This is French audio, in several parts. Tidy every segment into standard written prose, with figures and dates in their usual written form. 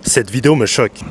Cette vidéo me choque.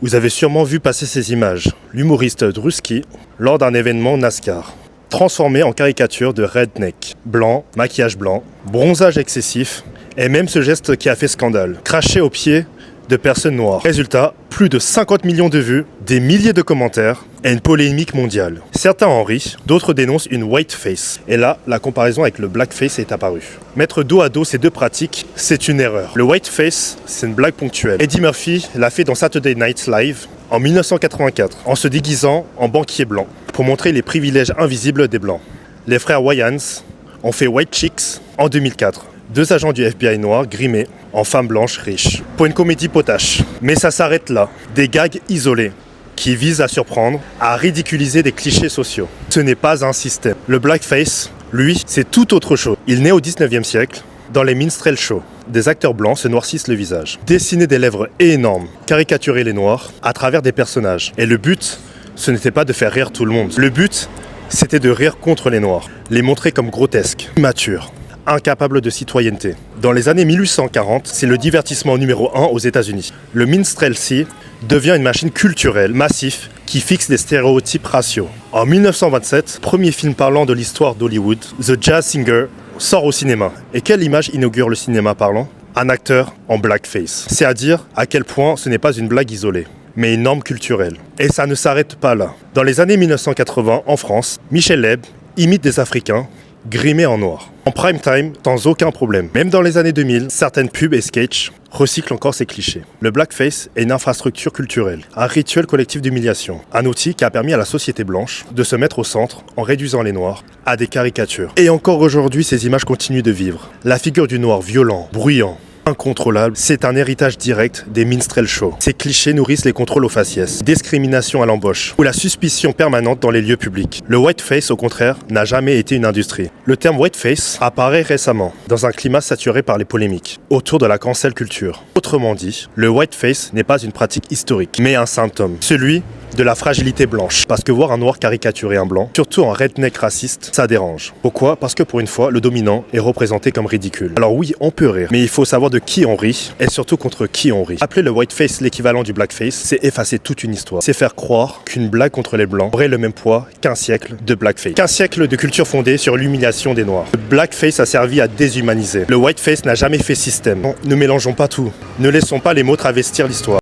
Vous avez sûrement vu passer ces images. L'humoriste Drusky, lors d'un événement NASCAR, transformé en caricature de redneck. Blanc, maquillage blanc, bronzage excessif, et même ce geste qui a fait scandale. Cracher aux pieds de personnes noires. Résultat, plus de 50 millions de vues, des milliers de commentaires et une polémique mondiale. Certains en rient, d'autres dénoncent une whiteface. Et là, la comparaison avec le blackface est apparue. Mettre dos à dos ces deux pratiques, c'est une erreur. Le whiteface, c'est une blague ponctuelle. Eddie Murphy l'a fait dans Saturday Night Live en 1984, en se déguisant en banquier blanc, pour montrer les privilèges invisibles des blancs. Les frères Wayans ont fait White Chicks en 2004. Deux agents du FBI noirs grimés en femmes blanches riches. Pour une comédie potache. Mais ça s'arrête là. Des gags isolés qui visent à surprendre, à ridiculiser des clichés sociaux. Ce n'est pas un système. Le blackface, lui, c'est tout autre chose. Il naît au 19e siècle, dans les minstrel shows. Des acteurs blancs se noircissent le visage. Dessiner des lèvres énormes, caricaturer les noirs à travers des personnages. Et le but, ce n'était pas de faire rire tout le monde. Le but, c'était de rire contre les noirs. Les montrer comme grotesques, immatures, incapables de citoyenneté. Dans les années 1840, c'est le divertissement numéro 1 aux États-Unis. Le minstrelsy devient une machine culturelle massive qui fixe des stéréotypes raciaux. En 1927, premier film parlant de l'histoire d'Hollywood, The Jazz Singer sort au cinéma. Et quelle image inaugure le cinéma parlant ? Un acteur en blackface. C'est à dire à quel point ce n'est pas une blague isolée, mais une norme culturelle. Et ça ne s'arrête pas là. Dans les années 1980, en France, Michel Leb imite des Africains grimés en noir. En prime time, sans aucun problème. Même dans les années 2000, certaines pubs et sketchs recyclent encore ces clichés. Le blackface est une infrastructure culturelle, un rituel collectif d'humiliation, un outil qui a permis à la société blanche de se mettre au centre en réduisant les noirs à des caricatures. Et encore aujourd'hui, ces images continuent de vivre. La figure du noir violent, bruyant, incontrôlable, c'est un héritage direct des minstrel shows. Ces clichés nourrissent les contrôles aux faciès, discrimination à l'embauche ou la suspicion permanente dans les lieux publics. Le whiteface, au contraire, n'a jamais été une industrie. Le terme whiteface apparaît récemment, dans un climat saturé par les polémiques, autour de la cancel culture. Autrement dit, le whiteface n'est pas une pratique historique, mais un symptôme, celui de la fragilité blanche. Parce que voir un noir caricaturer un blanc, surtout un redneck raciste, ça dérange. Pourquoi ? Parce que pour une fois, le dominant est représenté comme ridicule. Alors oui, on peut rire, mais il faut savoir de qui on rit, et surtout contre qui on rit. Appeler le whiteface l'équivalent du blackface, c'est effacer toute une histoire. C'est faire croire qu'une blague contre les blancs aurait le même poids qu'un siècle de blackface. Qu'un siècle de culture fondée sur l'humiliation des noirs. Le blackface a servi à déshumaniser. Le whiteface n'a jamais fait système. Ne mélangeons pas tout. Ne laissons pas les mots travestir l'histoire.